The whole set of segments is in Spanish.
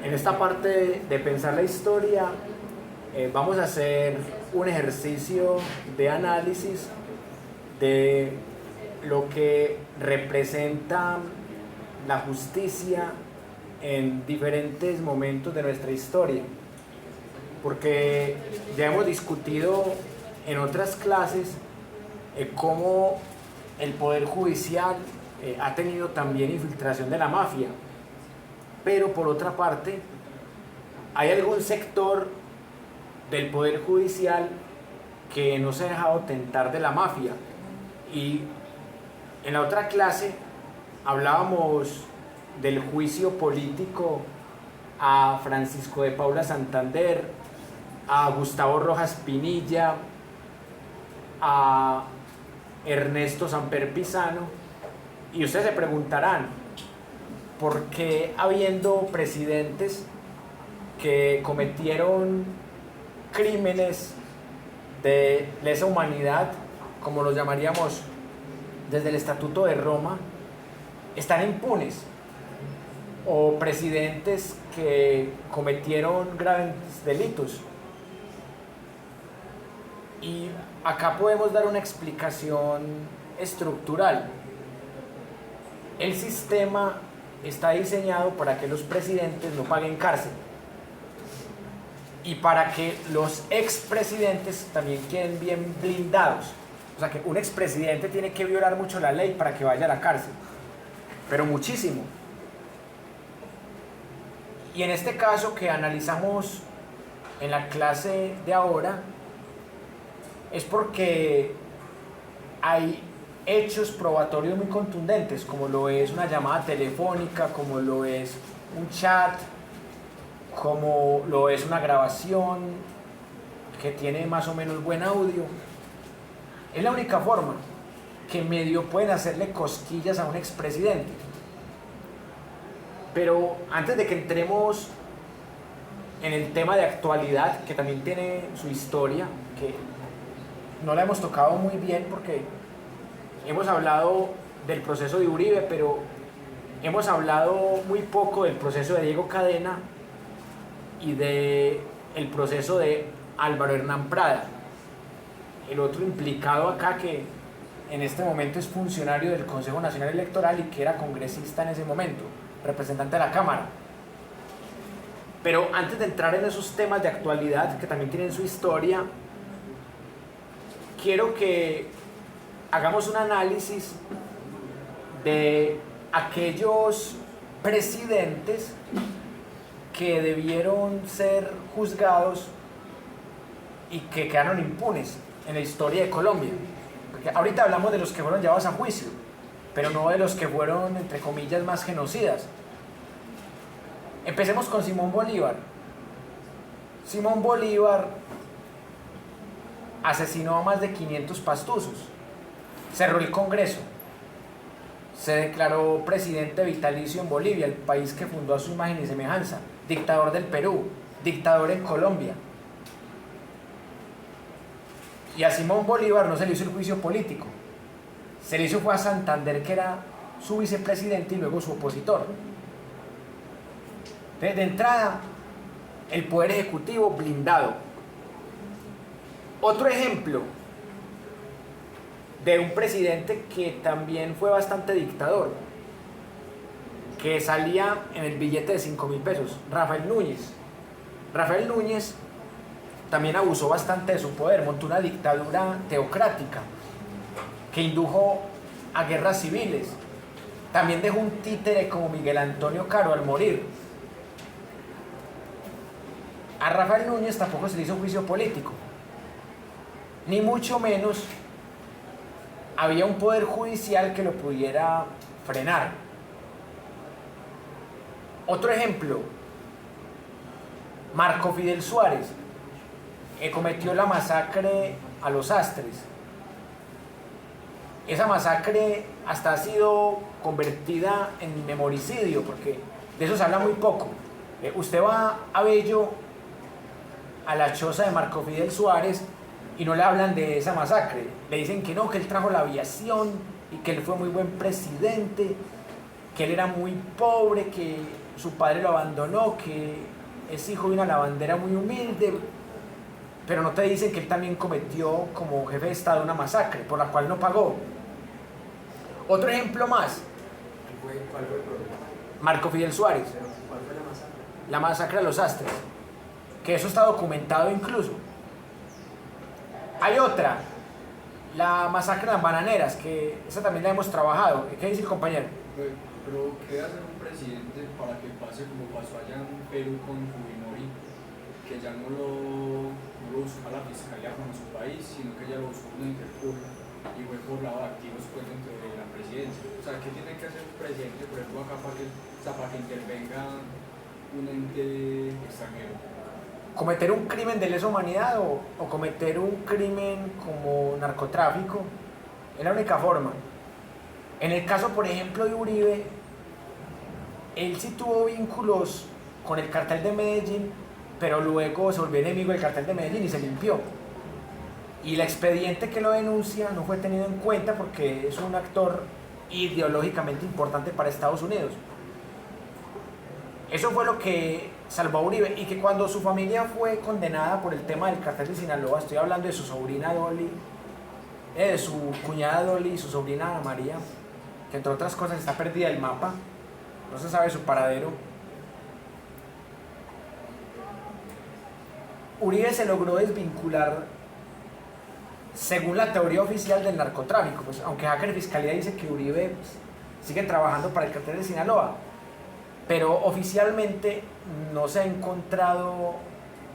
En esta parte de pensar la historia, vamos a hacer un ejercicio de análisis de lo que representa la justicia en diferentes momentos de nuestra historia. Porque ya hemos discutido en otras clases cómo el Poder Judicial ha tenido también infiltración de la mafia. Pero por otra parte, hay algún sector del Poder Judicial que no se ha dejado tentar de la mafia. Y en la otra clase hablábamos del juicio político a Francisco de Paula Santander, a Gustavo Rojas Pinilla, a Ernesto Samper Pizano, y ustedes se preguntarán, ¿por qué habiendo presidentes que cometieron crímenes de lesa humanidad, como los llamaríamos desde el Estatuto de Roma, están impunes? O presidentes que cometieron graves delitos. Y acá podemos dar una explicación estructural. El sistema está diseñado para que los presidentes no paguen cárcel y para que los expresidentes también queden bien blindados. O sea que un expresidente tiene que violar mucho la ley para que vaya a la cárcel, pero muchísimo. Y en este caso que analizamos en la clase de ahora, es porque hay hechos probatorios muy contundentes, como lo es una llamada telefónica, como lo es un chat, como lo es una grabación que tiene más o menos buen audio. Es la única forma que medio pueden hacerle cosquillas a un expresidente. Pero antes de que entremos en el tema de actualidad, que también tiene su historia, que no la hemos tocado muy bien porque hemos hablado del proceso de Uribe, pero hemos hablado muy poco del proceso de Diego Cadena y del proceso de Álvaro Hernán Prada, el otro implicado acá que en este momento es funcionario del Consejo Nacional Electoral y que era congresista en ese momento, representante de la Cámara. Pero antes de entrar en esos temas de actualidad que también tienen su historia, quiero que hagamos un análisis de aquellos presidentes que debieron ser juzgados y que quedaron impunes en la historia de Colombia. Porque ahorita hablamos de los que fueron llevados a juicio, pero no de los que fueron, entre comillas, más genocidas. Empecemos con Simón Bolívar. Simón Bolívar asesinó a más de 500 pastusos, cerró el Congreso, se declaró presidente vitalicio en Bolivia, el país que fundó a su imagen y semejanza, dictador del Perú, dictador en Colombia. Y a Simón Bolívar no se le hizo el juicio político, se le hizo fue a Santander, que era su vicepresidente y luego su opositor. Entonces, de entrada, el poder ejecutivo blindado. Otro ejemplo de un presidente que también fue bastante dictador, que salía en el billete de 5.000 pesos, Rafael Núñez. Rafael Núñez también abusó bastante de su poder, montó una dictadura teocrática que indujo a guerras civiles. También dejó un títere como Miguel Antonio Caro al morir. A Rafael Núñez tampoco se le hizo juicio político, ni mucho menos había un poder judicial que lo pudiera frenar. Otro ejemplo, Marco Fidel Suárez, que cometió la masacre a los Astres. Esa masacre hasta ha sido convertida en memoricidio, porque de eso se habla muy poco. Usted va a Bello, a la choza de Marco Fidel Suárez, y no le hablan de esa masacre. Le dicen que no, que él trajo la aviación y que él fue muy buen presidente, que él era muy pobre, que su padre lo abandonó, que es hijo de una lavandera muy humilde, pero no te dicen que él también cometió como jefe de Estado una masacre por la cual no pagó. Otro ejemplo más. ¿Cuál fue el problema? Marco Fidel Suárez. ¿Cuál fue la masacre? La masacre de los Astres, que eso está documentado incluso. Hay otra, la masacre de las bananeras, que esa también la hemos trabajado. ¿Qué dice el compañero? Pero ¿qué hace un presidente para que pase como pasó allá en Perú con Fujimori, que ya no lo busca la fiscalía como en su país, sino que ya lo buscó una Interpol y fue por lavado de activos pues dentro de la presidencia? O sea, ¿qué tiene que hacer un presidente, por ejemplo, acá para que intervenga un ente extranjero? ¿Cometer un crimen de lesa humanidad o cometer un crimen como narcotráfico? Es la única forma. En el caso, por ejemplo, de Uribe, él sí tuvo vínculos con el cartel de Medellín, pero luego se volvió enemigo del cartel de Medellín y se limpió. Y el expediente que lo denuncia no fue tenido en cuenta porque es un actor ideológicamente importante para Estados Unidos. Eso fue lo que salvó a Uribe, y que cuando su familia fue condenada por el tema del cartel de Sinaloa, estoy hablando de su sobrina Dolly, de su cuñada Dolly y su sobrina Ana María, que entre otras cosas está perdida del mapa, no se sabe su paradero. Uribe se logró desvincular, según la teoría oficial, del narcotráfico, pues, aunque acá en Fiscalía dice que Uribe pues, sigue trabajando para el cartel de Sinaloa, pero oficialmente no se ha encontrado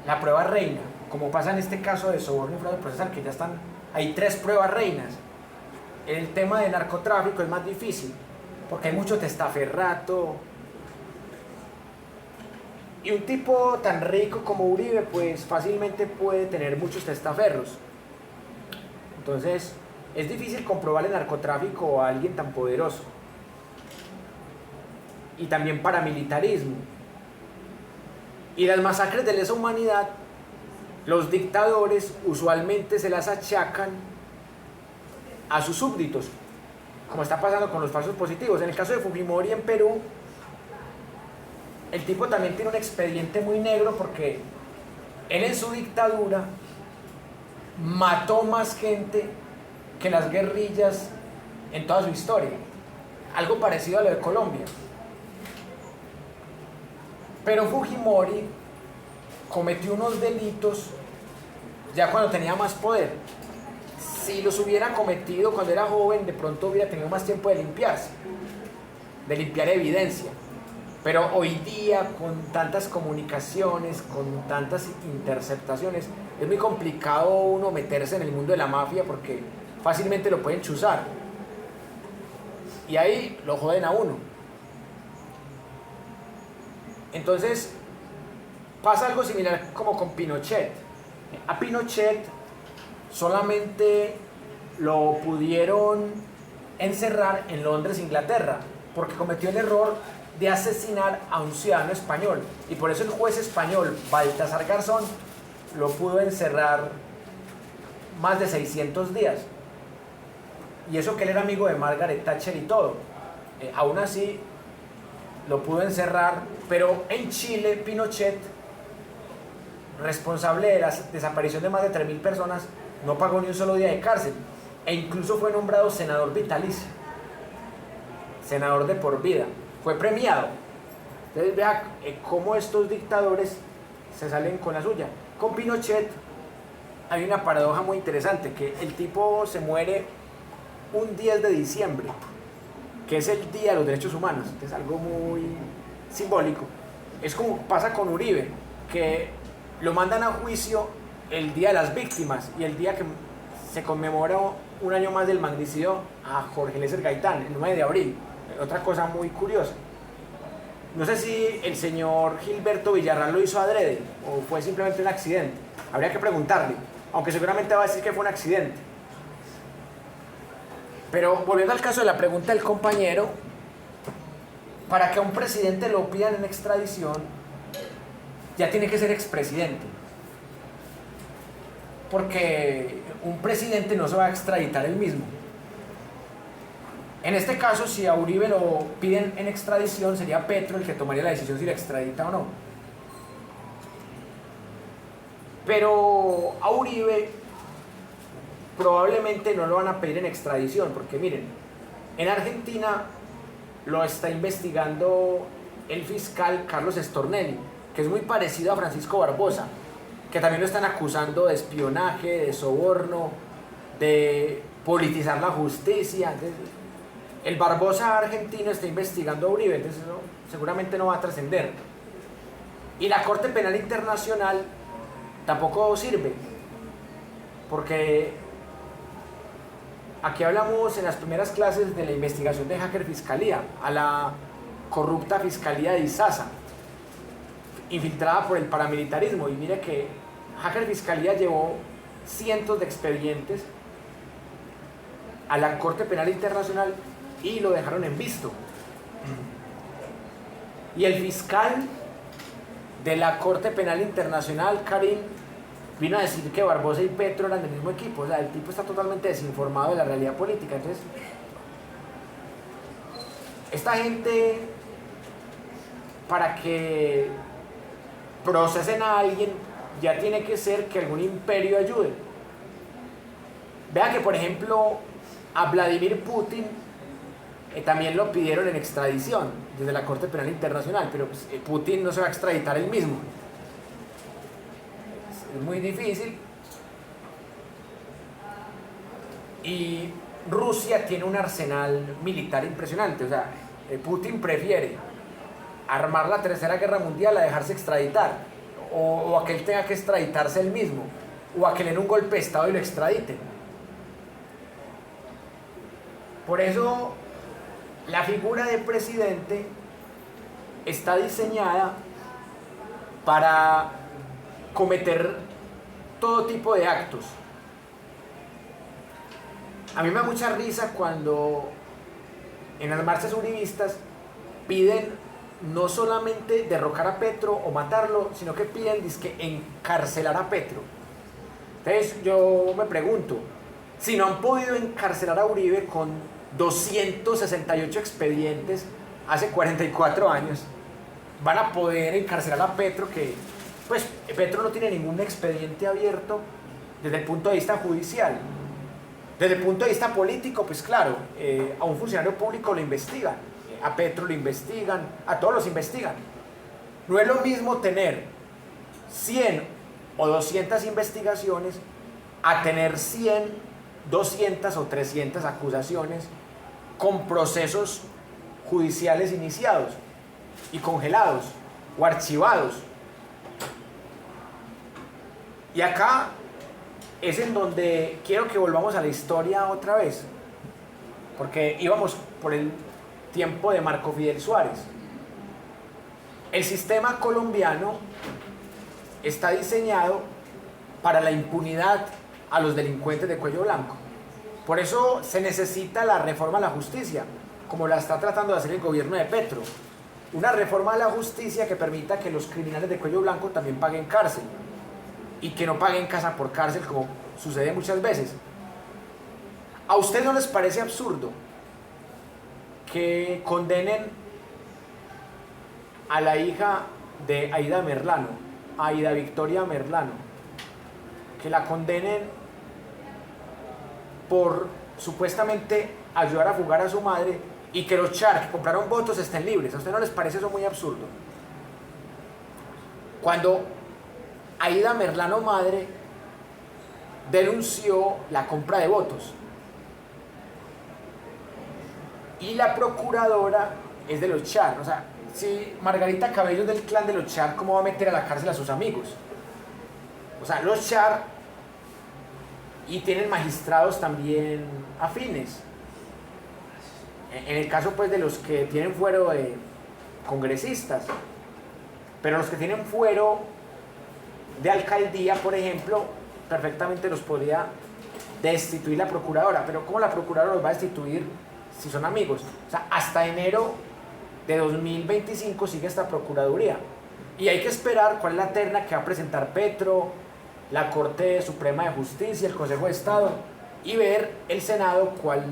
la prueba reina, como pasa en este caso de soborno y fraude procesal, que ya están, hay 3 pruebas reinas. El tema de narcotráfico es más difícil, porque hay mucho testaferrato, y un tipo tan rico como Uribe, pues fácilmente puede tener muchos testaferros. Entonces, es difícil comprobar el narcotráfico a alguien tan poderoso. Y también paramilitarismo. Y las masacres de lesa humanidad, los dictadores usualmente se las achacan a sus súbditos, como está pasando con los falsos positivos. En el caso de Fujimori en Perú, el tipo también tiene un expediente muy negro, porque él en su dictadura mató más gente que las guerrillas en toda su historia. Algo parecido a lo de Colombia. Pero Fujimori cometió unos delitos ya cuando tenía más poder. Si los hubiera cometido cuando era joven, de pronto hubiera tenido más tiempo de limpiarse, de limpiar evidencia. Pero hoy día, con tantas comunicaciones, con tantas interceptaciones, es muy complicado uno meterse en el mundo de la mafia, porque fácilmente lo pueden chuzar. Y ahí lo joden a uno. Entonces, pasa algo similar como con Pinochet. A Pinochet solamente lo pudieron encerrar en Londres, Inglaterra, porque cometió el error de asesinar a un ciudadano español, y por eso el juez español Baltasar Garzón lo pudo encerrar más de 600 días, y eso que él era amigo de Margaret Thatcher y todo. Aún así lo pudo encerrar. Pero en Chile, Pinochet, responsable de la desaparición de más de 3.000 personas, no pagó ni un solo día de cárcel, e incluso fue nombrado senador vitalicio, senador de por vida, fue premiado. Entonces vea cómo estos dictadores se salen con la suya. Con Pinochet hay una paradoja muy interesante, que el tipo se muere un 10 de diciembre, que es el Día de los Derechos Humanos, que es algo muy simbólico. Es como pasa con Uribe, que lo mandan a juicio el Día de las Víctimas, y el día que se conmemora un año más del magnicidio a Jorge Eliezer Gaitán, el 9 de abril. Otra cosa muy curiosa. No sé si el señor Gilberto Villarreal lo hizo adrede o fue simplemente un accidente. Habría que preguntarle, aunque seguramente va a decir que fue un accidente. Pero volviendo al caso de la pregunta del compañero, para que a un presidente lo pidan en extradición, ya tiene que ser expresidente. Porque un presidente no se va a extraditar él mismo. En este caso, si a Uribe lo piden en extradición, sería Petro el que tomaría la decisión si lo extradita o no. Pero a Uribe probablemente no lo van a pedir en extradición, porque miren, en Argentina lo está investigando el fiscal Carlos Stornelli, que es muy parecido a Francisco Barbosa, que también lo están acusando de espionaje, de soborno, de politizar la justicia. Entonces, el Barbosa argentino está investigando a Uribe, entonces seguramente no va a trascender. Y la Corte Penal Internacional tampoco sirve, porque aquí hablamos en las primeras clases de la investigación de Hacker Fiscalía, a la corrupta Fiscalía de Izaza, infiltrada por el paramilitarismo. Y mire que Hacker Fiscalía llevó cientos de expedientes a la Corte Penal Internacional y lo dejaron en visto. Y el fiscal de la Corte Penal Internacional, Karim, vino a decir que Barbosa y Petro eran del mismo equipo. O sea, el tipo está totalmente desinformado de la realidad política. Entonces, esta gente, para que procesen a alguien, ya tiene que ser que algún imperio ayude. Vea que, por ejemplo, a Vladimir Putin también lo pidieron en extradición desde la Corte Penal Internacional, pero pues, Putin no se va a extraditar él mismo. Es muy difícil. Y Rusia tiene un arsenal militar impresionante. O sea, Putin prefiere armar la Tercera Guerra Mundial a dejarse extraditar, o a que él tenga que extraditarse él mismo, o a que le den un golpe de estado y lo extraditen. Por eso la figura de presidente está diseñada para cometer todo tipo de actos. A mí me da mucha risa cuando en las marchas uribistas piden no solamente derrocar a Petro o matarlo, sino que piden dizque encarcelar a Petro. Entonces yo me pregunto, si no han podido encarcelar a Uribe con 268 expedientes hace 44 años, van a poder encarcelar a Petro, que pues Petro no tiene ningún expediente abierto desde el punto de vista judicial. Desde el punto de vista político, pues claro, a un funcionario público lo investigan, a Petro lo investigan, a todos los investigan. No es lo mismo tener 100 o 200 investigaciones a tener 100, 200 o 300 acusaciones con procesos judiciales iniciados y congelados o archivados. Y acá es en donde quiero que volvamos a la historia otra vez, porque íbamos por el tiempo de Marco Fidel Suárez. El sistema colombiano está diseñado para la impunidad a los delincuentes de cuello blanco. Por eso se necesita la reforma a la justicia, como la está tratando de hacer el gobierno de Petro. Una reforma a la justicia que permita que los criminales de cuello blanco también paguen cárcel, y que no paguen casa por cárcel, como sucede muchas veces. ¿A ustedes no les parece absurdo que condenen a la hija de Aida Merlano, Aida Victoria Merlano, que la condenen por supuestamente ayudar a fugar a su madre, y que los char que compraron votos estén libres? ¿A ustedes no les parece eso muy absurdo? Cuando Aida Merlano madre denunció la compra de votos, y la procuradora es de los char. O sea, si Margarita Cabello es del clan de los char, ¿cómo va a meter a la cárcel a sus amigos? O sea, los char, y tienen magistrados también afines. En el caso pues de los que tienen fuero de congresistas, pero los que tienen fuero de alcaldía, por ejemplo, perfectamente los podría destituir la procuradora. Pero ¿cómo la procuradora los va a destituir si son amigos? O sea, hasta enero de 2025 sigue esta procuraduría, y hay que esperar cuál es la terna que va a presentar Petro, la Corte Suprema de Justicia, el Consejo de Estado, y ver el Senado cuál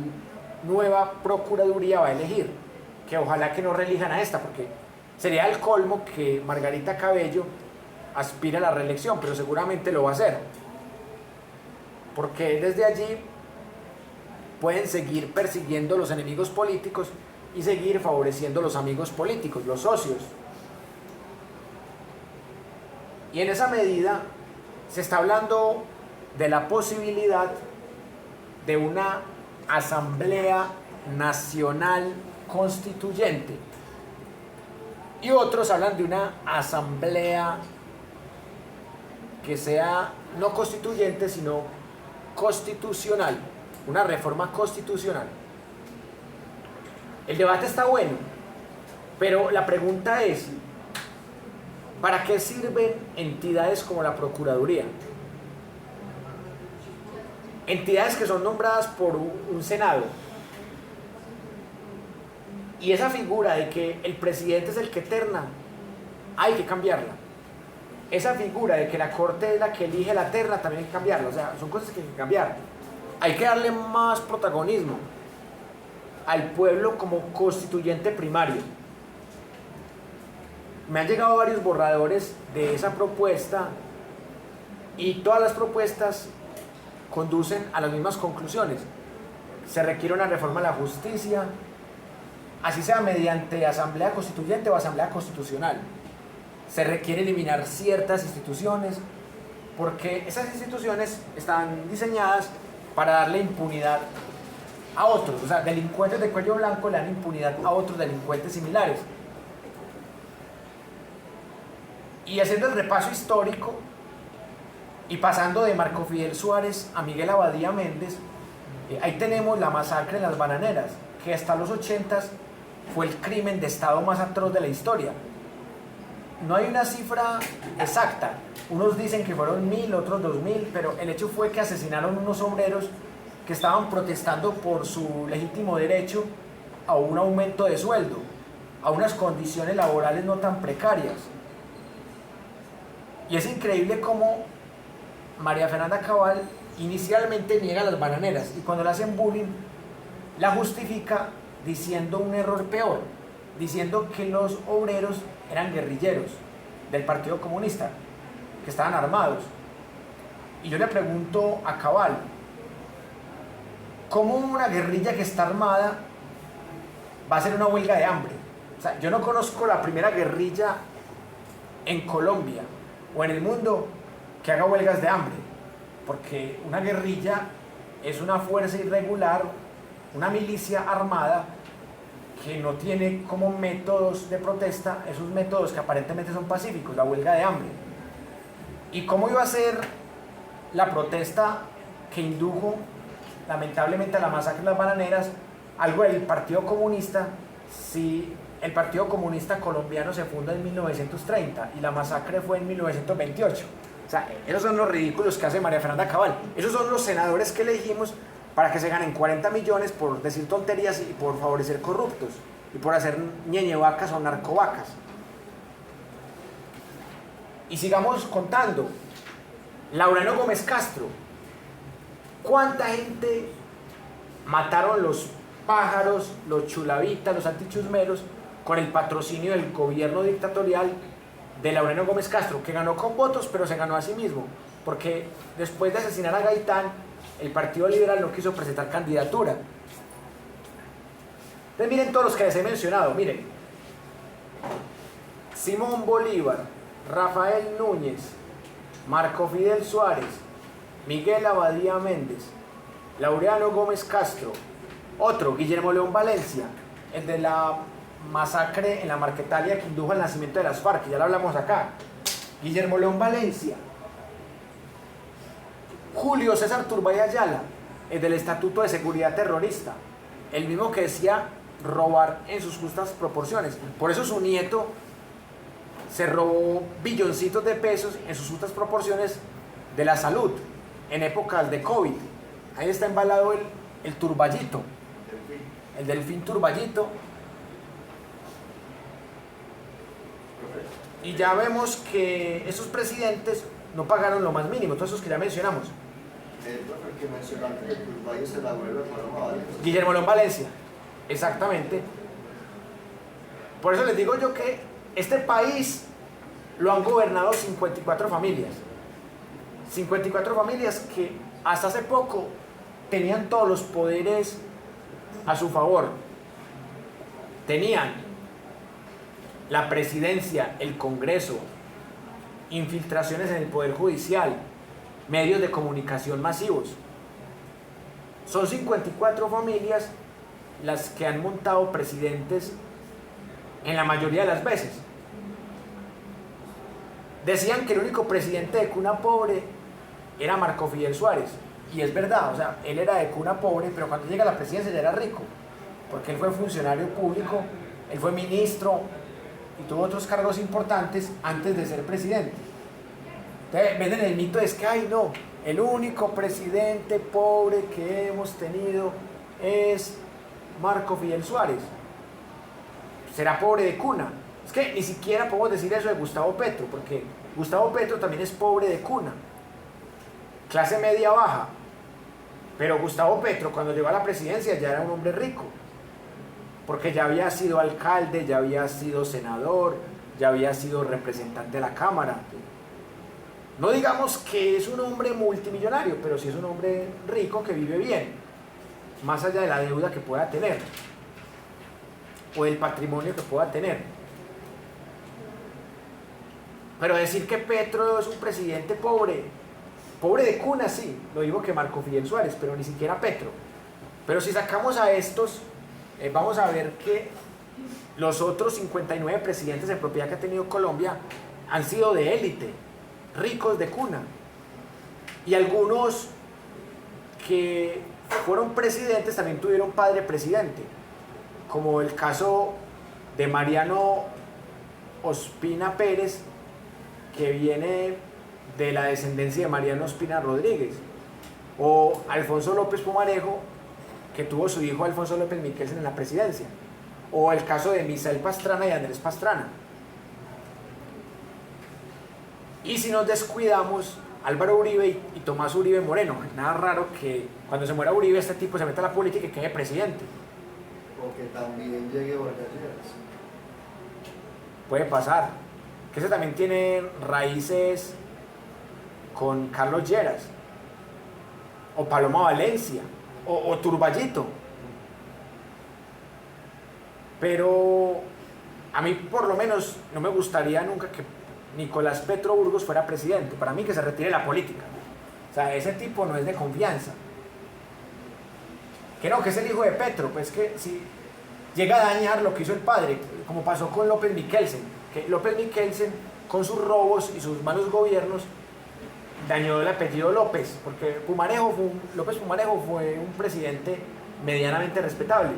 nueva Procuraduría va a elegir, que ojalá que no reelijan a esta, porque sería el colmo que Margarita Cabello aspire a la reelección, pero seguramente lo va a hacer, porque desde allí pueden seguir persiguiendo los enemigos políticos y seguir favoreciendo los amigos políticos, los socios. Y en esa medida se está hablando de la posibilidad de una Asamblea Nacional Constituyente. Y otros hablan de una asamblea que sea no constituyente, sino constitucional, una reforma constitucional. El debate está bueno, pero la pregunta es, ¿para qué sirven entidades como la Procuraduría? Entidades que son nombradas por un Senado. Y esa figura de que el presidente es el que terna, hay que cambiarla. Esa figura de que la Corte es la que elige la terna, también hay que cambiarla. O sea, son cosas que hay que cambiar. Hay que darle más protagonismo al pueblo como constituyente primario. Me han llegado varios borradores de esa propuesta y todas las propuestas conducen a las mismas conclusiones. Se requiere una reforma a la justicia, así sea mediante asamblea constituyente o asamblea constitucional. Se requiere eliminar ciertas instituciones, porque esas instituciones están diseñadas para darle impunidad a otros. O sea, delincuentes de cuello blanco le dan impunidad a otros delincuentes similares. Y haciendo el repaso histórico y pasando de Marco Fidel Suárez a Miguel Abadía Méndez, ahí tenemos la masacre en las Bananeras, que hasta los 80s fue el crimen de Estado más atroz de la historia. No hay una cifra exacta, unos dicen que fueron 1000, otros 2000, pero el hecho fue que asesinaron unos obreros que estaban protestando por su legítimo derecho a un aumento de sueldo, a unas condiciones laborales no tan precarias. Y es increíble cómo María Fernanda Cabal inicialmente niega las bananeras y cuando le hacen bullying la justifica diciendo un error peor, diciendo que los obreros eran guerrilleros del Partido Comunista, que estaban armados. Y yo le pregunto a Cabal, ¿cómo una guerrilla que está armada va a hacer una huelga de hambre? O sea, yo no conozco la primera guerrilla en Colombia o en el mundo que haga huelgas de hambre, porque una guerrilla es una fuerza irregular, una milicia armada que no tiene como métodos de protesta esos métodos que aparentemente son pacíficos, la huelga de hambre. ¿Y cómo iba a ser la protesta que indujo lamentablemente a la masacre de las bananeras algo del Partido Comunista si el Partido Comunista colombiano se funda en 1930 y la masacre fue en 1928? O sea, esos son los ridículos que hace María Fernanda Cabal. Esos son los senadores que elegimos para que se ganen 40 millones por decir tonterías y por favorecer corruptos y por hacer ñeñevacas o narcovacas. Y sigamos contando. Laureano Gómez Castro. ¿Cuánta gente mataron los pájaros, los chulavitas, los antichusmeros con el patrocinio del gobierno dictatorial de Laureano Gómez Castro, que ganó con votos, pero se ganó a sí mismo, porque después de asesinar a Gaitán, el Partido Liberal no quiso presentar candidatura. Entonces miren todos los que les he mencionado, miren. Simón Bolívar, Rafael Núñez, Marco Fidel Suárez, Miguel Abadía Méndez, Laureano Gómez Castro, otro, Guillermo León Valencia, el de la masacre en la Marquetalia que indujo al nacimiento de las FARC, que ya lo hablamos acá. Guillermo León Valencia. Julio César Turbay Ayala, el del Estatuto de Seguridad Terrorista, el mismo que decía robar en sus justas proporciones. Por eso su nieto se robó billoncitos de pesos en sus justas proporciones de la salud en épocas de COVID. Ahí está embalado el Turbayito, el delfín Turbayito. Y ya vemos que esos presidentes no pagaron lo más mínimo, todos esos que ya mencionamos. El profe que mencionaste de Cruz Valle se la vuelve Paloma Valencia. Guillermo León Valencia, exactamente. Por eso les digo yo que este país lo han gobernado 54 familias. 54 familias que hasta hace poco tenían todos los poderes a su favor. Tenían la presidencia, el Congreso, infiltraciones en el Poder Judicial, medios de comunicación masivos. Son 54 familias las que han montado presidentes en la mayoría de las veces. Decían que el único presidente de cuna pobre era Marco Fidel Suárez, y es verdad, o sea, él era de cuna pobre, pero cuando llega a la presidencia ya era rico, porque él fue funcionario público, él fue ministro y tuvo otros cargos importantes antes de ser presidente. Entonces venden el mito de que, ay no, el único presidente pobre que hemos tenido es Marco Fidel Suárez. Será pobre de cuna. Es que ni siquiera podemos decir eso de Gustavo Petro, porque Gustavo Petro también es pobre de cuna, clase media baja. Pero Gustavo Petro, cuando llegó a la presidencia, ya era un hombre rico, porque ya había sido alcalde, ya había sido senador, ya había sido representante de la Cámara. No digamos que es un hombre multimillonario, pero sí es un hombre rico que vive bien, más allá de la deuda que pueda tener, o del patrimonio que pueda tener. Pero decir que Petro es un presidente pobre, pobre de cuna, sí, lo digo que Marco Fidel Suárez, pero ni siquiera Petro. Pero si sacamos a estos, vamos a ver que los otros 59 presidentes de propiedad que ha tenido Colombia han sido de élite, ricos de cuna. Y algunos que fueron presidentes también tuvieron padre presidente, como el caso de Mariano Ospina Pérez, que viene de la descendencia de Mariano Ospina Rodríguez, o Alfonso López Pumarejo, que tuvo su hijo Alfonso López Miquelsen en la presidencia, o el caso de Misael Pastrana y Andrés Pastrana. Y si nos descuidamos, Álvaro Uribe y Tomás Uribe Moreno. Nada raro que cuando se muera Uribe este tipo se meta a la política y quede presidente. O que también llegue Vargas Lleras. Puede pasar. Que ese también tiene raíces con Carlos Lleras, o Paloma Valencia, o Turballito. Pero a mí por lo menos no me gustaría nunca que Nicolás Petro Burgos fuera presidente. Para mí que se retire de la política. O sea, ese tipo no es de confianza. Que no, que es el hijo de Petro, pues que si llega a dañar lo que hizo el padre, como pasó con López Miquelsen, que López Miquelsen con sus robos y sus malos gobiernos dañó el apellido López, porque López Pumarejo fue un presidente medianamente respetable,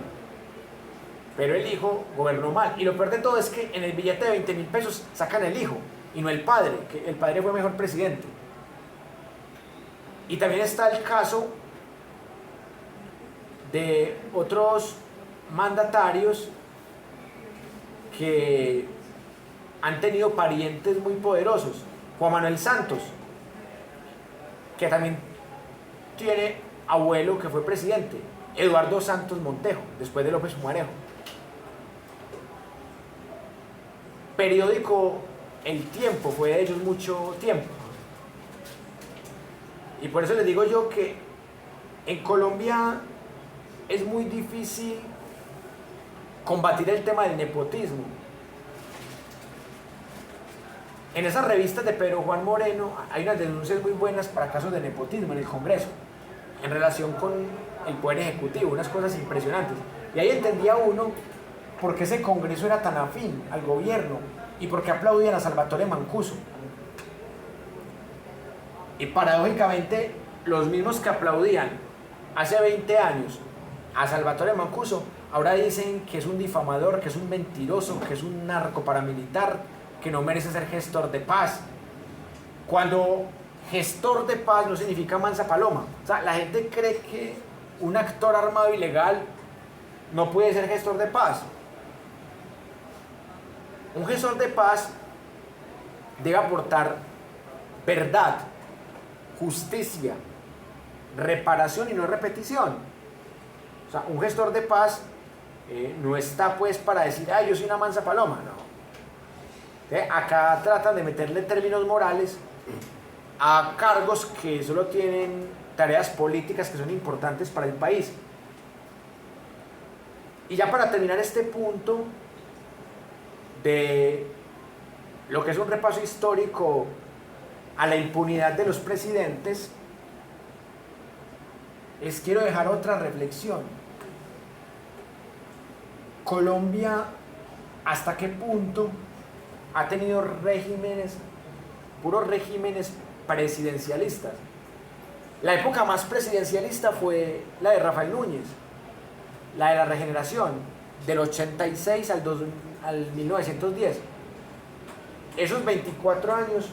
pero el hijo gobernó mal. Y lo peor de todo es que en el billete de 20.000 pesos sacan el hijo y no el padre, que el padre fue mejor presidente. Y también está el caso de otros mandatarios que han tenido parientes muy poderosos. Juan Manuel Santos, que también tiene abuelo que fue presidente. Eduardo Santos Montejo, después de López Pumarejo. Periódico El Tiempo, fue de ellos mucho tiempo. Y por eso les digo yo que en Colombia es muy difícil combatir el tema del nepotismo. En esas revistas de Pedro Juan Moreno hay unas denuncias muy buenas para casos de nepotismo en el Congreso, en relación con el Poder Ejecutivo, unas cosas impresionantes. Y ahí entendía uno por qué ese Congreso era tan afín al gobierno y por qué aplaudían a Salvatore Mancuso. Y paradójicamente, los mismos que aplaudían hace 20 años a Salvatore Mancuso, ahora dicen que es un difamador, que es un mentiroso, que es un narco paramilitar, que no merece ser gestor de paz. Cuando gestor de paz no significa mansa paloma. O sea, la gente cree que un actor armado ilegal no puede ser gestor de paz. Un gestor de paz debe aportar verdad, justicia, reparación y no repetición. O sea, un gestor de paz no está pues para decir, yo soy una mansa paloma, no. Acá tratan de meterle términos morales a cargos que solo tienen tareas políticas que son importantes para el país. Y ya para terminar este punto de lo que es un repaso histórico a la impunidad de los presidentes, quiero dejar otra reflexión. Colombia, ¿hasta qué punto ha tenido regímenes, puros regímenes presidencialistas? La época más presidencialista fue la de Rafael Núñez, la de la regeneración, del 86 al 1910. Esos 24 años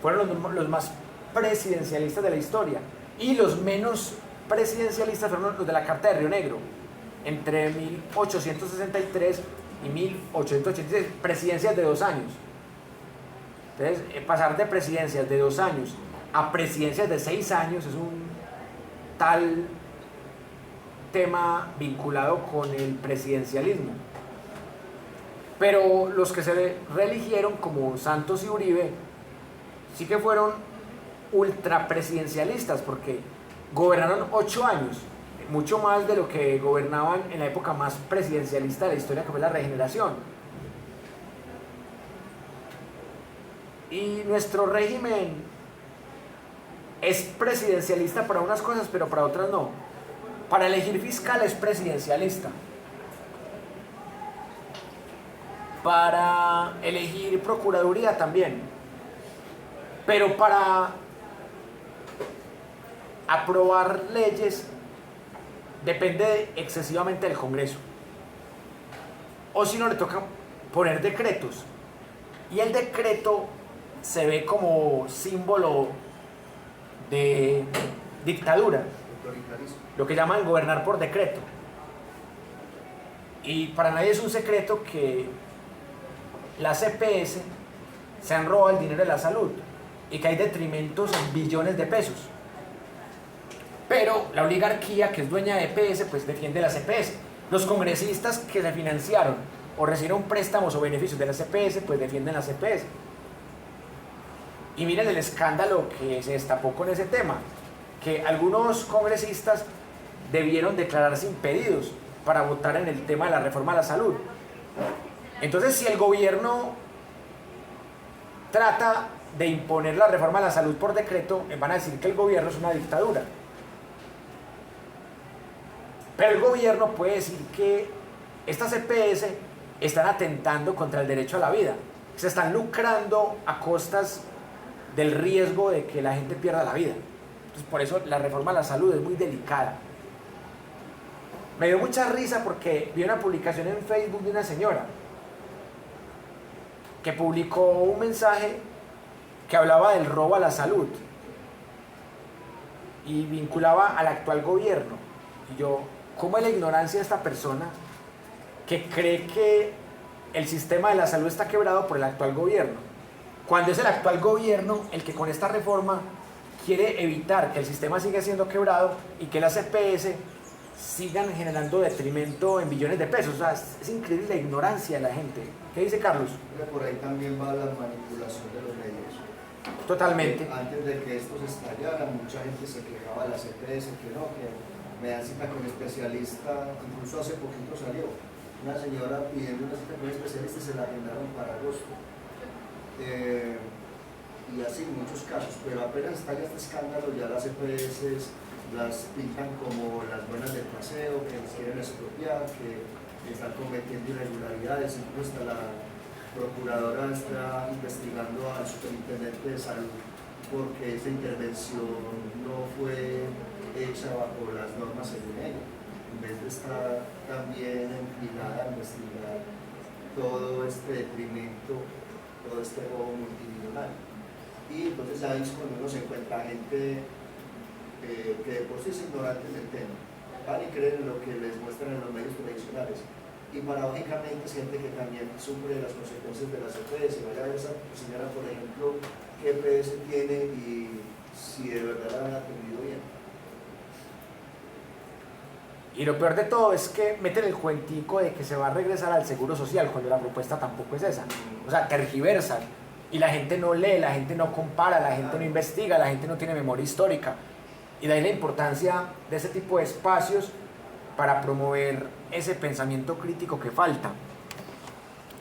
fueron los más presidencialistas de la historia, y los menos presidencialistas fueron los de la Carta de Río Negro, entre 1863 y 1886, presidencias de 2 años. Entonces, pasar de presidencias de 2 años a presidencias de 6 años es un tal tema vinculado con el presidencialismo. Pero los que se reeligieron, como Santos y Uribe, sí que fueron ultrapresidencialistas, porque gobernaron 8 años, mucho más de lo que gobernaban en la época más presidencialista de la historia, que fue la regeneración. Y nuestro régimen es presidencialista para unas cosas, pero para otras no. Para elegir fiscal es presidencialista. Para elegir procuraduría también. Pero para aprobar leyes depende excesivamente del Congreso. O si no, le toca poner decretos. Y el decreto se ve como símbolo de dictadura, lo que llaman gobernar por decreto. Y para nadie es un secreto que las EPS se han robado el dinero de la salud y que hay detrimentos en billones de pesos. Pero la oligarquía, que es dueña de EPS, pues defiende las EPS. Los congresistas que se financiaron o recibieron préstamos o beneficios de las EPS, pues defienden las EPS. Y miren el escándalo que se destapó con ese tema, que algunos congresistas debieron declararse impedidos para votar en el tema de la reforma a la salud. Entonces, si el gobierno trata de imponer la reforma a la salud por decreto, van a decir que el gobierno es una dictadura. Pero el gobierno puede decir que estas EPS están atentando contra el derecho a la vida, se están lucrando a costas del riesgo de que la gente pierda la vida. Entonces, por eso la reforma a la salud es muy delicada. Me dio mucha risa porque vi una publicación en Facebook de una señora que publicó un mensaje que hablaba del robo a la salud y vinculaba al actual gobierno. Y yo, ¿cómo es la ignorancia de esta persona que cree que el sistema de la salud está quebrado por el actual gobierno? Cuando es el actual gobierno el que con esta reforma quiere evitar que el sistema siga siendo quebrado y que las EPS sigan generando detrimento en billones de pesos. O sea, es increíble la ignorancia de la gente. ¿Qué dice Carlos? Por ahí también va la manipulación de los medios. Totalmente. Antes de que estos estallaran, mucha gente se quejaba de las EPS, que no, que me dan cita con especialista. Incluso hace poquito salió una señora pidiendo una cita con especialista y se la agendaron para agosto. Y así muchos casos, pero apenas estalla este escándalo, ya las EPS las pintan como las buenas del paseo, que les quieren expropiar, que están cometiendo irregularidades. Incluso hasta la procuradora está investigando al superintendente de salud porque esa intervención no fue hecha bajo las normas según ella, en vez de estar también inclinada a investigar todo este detrimento, todo este robo multimillonario. Y entonces ahí es cuando uno se encuentra gente que de por sí es ignorante del tema, van y creen en lo que les muestran en los medios tradicionales, y paradójicamente es gente que también sufre las consecuencias de las EPS. Vaya a ver esa señora, por ejemplo, qué EPS tiene y si de verdad la han atendido bien. Y lo peor de todo es que meten el cuentico de que se va a regresar al seguro social cuando la propuesta tampoco es esa. O sea, tergiversan. Y la gente no lee, la gente no compara, la gente no investiga, la gente no tiene memoria histórica. Y de ahí la importancia de ese tipo de espacios para promover ese pensamiento crítico que falta.